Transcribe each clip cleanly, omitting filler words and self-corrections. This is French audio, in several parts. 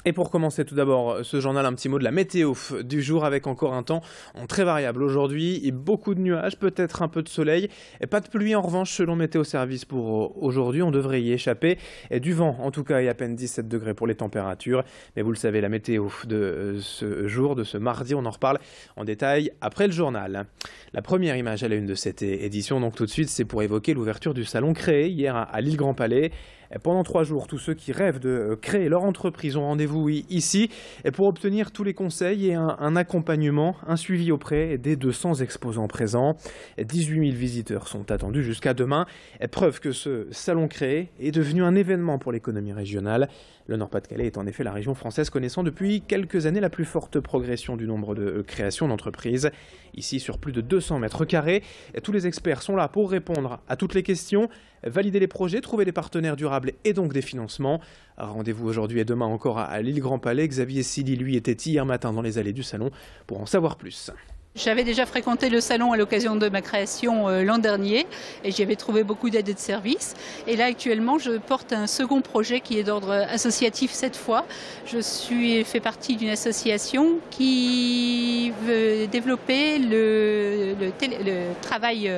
Et pour commencer tout d'abord ce journal, un petit mot de la météo du jour avec encore un temps très variable aujourd'hui et beaucoup de nuages, peut-être un peu de soleil et pas de pluie en revanche selon Météo Service pour aujourd'hui. On devrait y échapper et du vent en tout cas et à peine 17 degrés pour les températures. Mais vous le savez, la météo de ce jour, de ce mardi, on en reparle en détail après le journal. La première image à la une de cette édition, donc tout de suite, c'est pour évoquer l'ouverture du salon créé hier à l'île Grand Palais. Pendant 3 jours, tous ceux qui rêvent de créer leur entreprise ont rendez-vous ici pour obtenir tous les conseils et un accompagnement, un suivi auprès des 200 exposants présents. 18 000 visiteurs sont attendus jusqu'à demain. Preuve que ce salon créé est devenu un événement pour l'économie régionale. Le Nord-Pas-de-Calais est en effet la région française connaissant depuis quelques années la plus forte progression du nombre de créations d'entreprises. Ici, sur plus de 200 mètres carrés, tous les experts sont là pour répondre à toutes les questions, valider les projets, trouver des partenaires durables et donc des financements. Rendez-vous aujourd'hui et demain encore à l'île Grand Palais. Xavier Silly, lui, était hier matin dans les allées du salon pour en savoir plus. J'avais déjà fréquenté le salon à l'occasion de ma création l'an dernier et j'y avais trouvé beaucoup d'aides et de services. Et là actuellement je porte un second projet qui est d'ordre associatif cette fois. Je fais partie d'une association qui veut développer le travail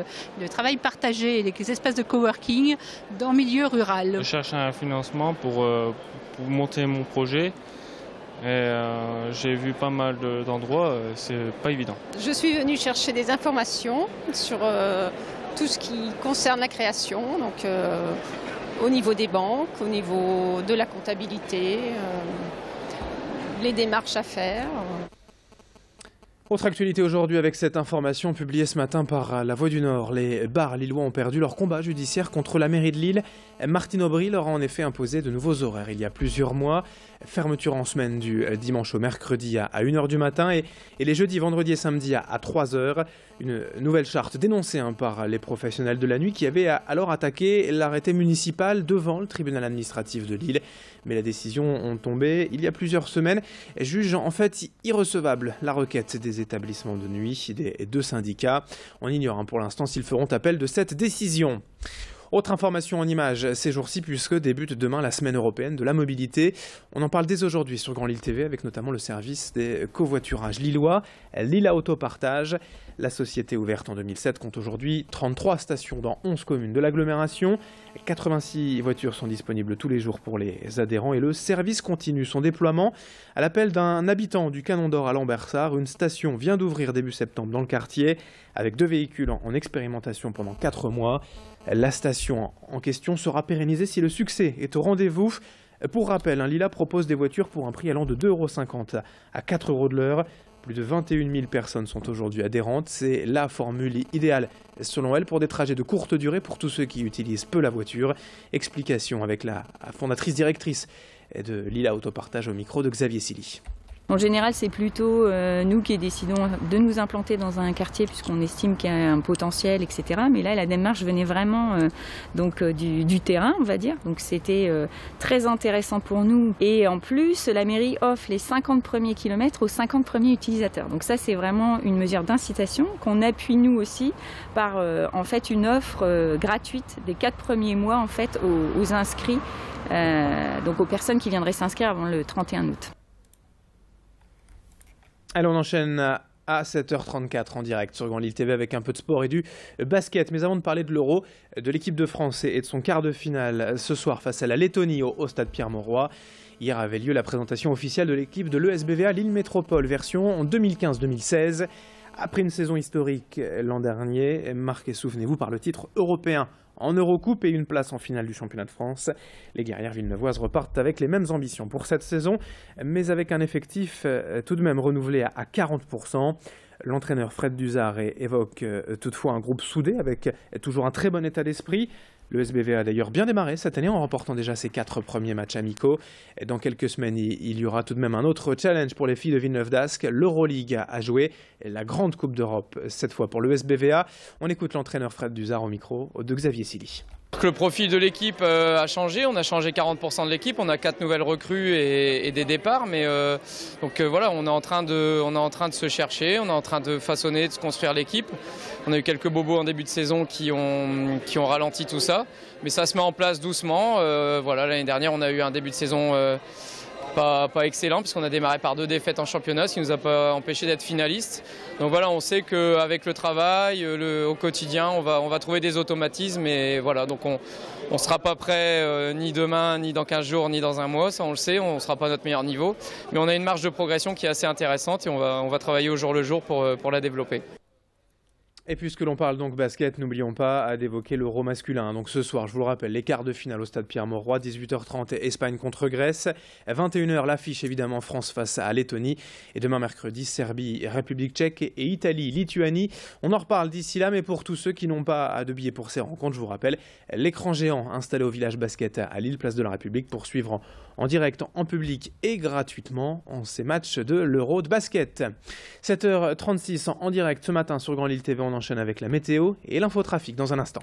partagé et les espaces de coworking dans le milieu rural. Je cherche un financement pour monter mon projet. Et j'ai vu pas mal d'endroits, c'est pas évident. Je suis venue chercher des informations sur tout ce qui concerne la création, donc au niveau des banques, au niveau de la comptabilité, les démarches à faire. Autre actualité aujourd'hui avec cette information publiée ce matin par La Voix du Nord. Les bars lillois ont perdu leur combat judiciaire contre la mairie de Lille. Martine Aubry leur a en effet imposé de nouveaux horaires il y a plusieurs mois. Fermeture en semaine du dimanche au mercredi à 1h du matin et les jeudis, vendredis et samedis à 3h. Une nouvelle charte dénoncée par les professionnels de la nuit qui avaient alors attaqué l'arrêté municipal devant le tribunal administratif de Lille. Mais la décision est tombée il y a plusieurs semaines, jugeant en fait irrecevable la requête des établissements de nuit des 2 syndicats. On ignore pour l'instant s'ils feront appel de cette décision. Autre information en images ces jours-ci puisque débute demain la semaine européenne de la mobilité. On en parle dès aujourd'hui sur Grand Lille TV avec notamment le service des covoiturages lillois, Lilla Autopartage. La société ouverte en 2007 compte aujourd'hui 33 stations dans 11 communes de l'agglomération. 86 voitures sont disponibles tous les jours pour les adhérents et le service continue son déploiement. À l'appel d'un habitant du Canon d'Or à Lambersart, une station vient d'ouvrir début septembre dans le quartier avec 2 véhicules en expérimentation pendant 4 mois. La station en question sera pérennisée si le succès est au rendez-vous. Pour rappel, Lilla propose des voitures pour un prix allant de 2,50 € à 4 € de l'heure. Plus de 21 000 personnes sont aujourd'hui adhérentes. C'est la formule idéale, selon elle, pour des trajets de courte durée pour tous ceux qui utilisent peu la voiture. Explication avec la fondatrice directrice de Lilla Autopartage au micro de Xavier Silly. En général, c'est plutôt nous qui décidons de nous implanter dans un quartier puisqu'on estime qu'il y a un potentiel, etc. Mais là, la démarche venait vraiment du terrain, on va dire. Donc c'était très intéressant pour nous. Et en plus, la mairie offre les 50 premiers kilomètres aux 50 premiers utilisateurs. Donc ça, c'est vraiment une mesure d'incitation qu'on appuie nous aussi par en fait une offre gratuite des 4 premiers mois en fait aux inscrits, donc aux personnes qui viendraient s'inscrire avant le 31 août. Allez, on enchaîne à 7h34 en direct sur Grand Lille TV avec un peu de sport et du basket. Mais avant de parler de l'Euro, de l'équipe de France et de son quart de finale ce soir face à la Lettonie au stade Pierre-Mauroy. Hier avait lieu la présentation officielle de l'équipe de l'ESBVA Lille Métropole, version 2015-2016. Après une saison historique l'an dernier, marquée, souvenez-vous, par le titre européen en Eurocoupe et une place en finale du championnat de France. Les guerrières villeneuvoises repartent avec les mêmes ambitions pour cette saison, mais avec un effectif tout de même renouvelé à 40%. L'entraîneur Fred Duzard évoque toutefois un groupe soudé avec toujours un très bon état d'esprit. Le SBV a d'ailleurs bien démarré cette année en remportant déjà ses 4 premiers matchs amicaux. Et dans quelques semaines, il y aura tout de même un autre challenge pour les filles de Villeneuve-d'Ascq, l'Euroleague à jouer, la grande Coupe d'Europe, cette fois pour le SBVA. On écoute l'entraîneur Fred Duzard au micro de Xavier Silly. Le profil de l'équipe a changé, on a changé 40% de l'équipe, on a 4 nouvelles recrues et des départs, mais voilà, on est en train de se chercher, on est en train de façonner, de se construire l'équipe. On a eu quelques bobos en début de saison qui ont ralenti tout ça, mais ça se met en place doucement. Voilà, l'année dernière, on a eu un début de saison pas excellent puisqu'on a démarré par 2 défaites en championnat, ce qui nous a pas empêché d'être finalistes. Donc voilà, on sait qu'avec le travail, au quotidien, on va trouver des automatismes et voilà, donc on ne sera pas prêt ni demain, ni dans 15 jours, ni dans un mois, ça on le sait, on ne sera pas à notre meilleur niveau. Mais on a une marge de progression qui est assez intéressante et on va travailler au jour le jour pour la développer. Et puisque l'on parle donc basket, n'oublions pas d'évoquer l'Euro masculin. Donc ce soir, je vous le rappelle, les quarts de finale au stade Pierre-Mauroy, 18h30 Espagne contre Grèce, 21h l'affiche évidemment France face à Lettonie et demain mercredi Serbie, République tchèque et Italie, Lituanie. On en reparle d'ici là, mais pour tous ceux qui n'ont pas de billets pour ces rencontres, je vous rappelle l'écran géant installé au village basket à Lille, place de la République, pour suivre en direct, en public et gratuitement ces matchs de l'Euro de basket. 7h36 en direct ce matin sur Grand Lille TV. On enchaîne avec la météo et l'infotrafic dans un instant.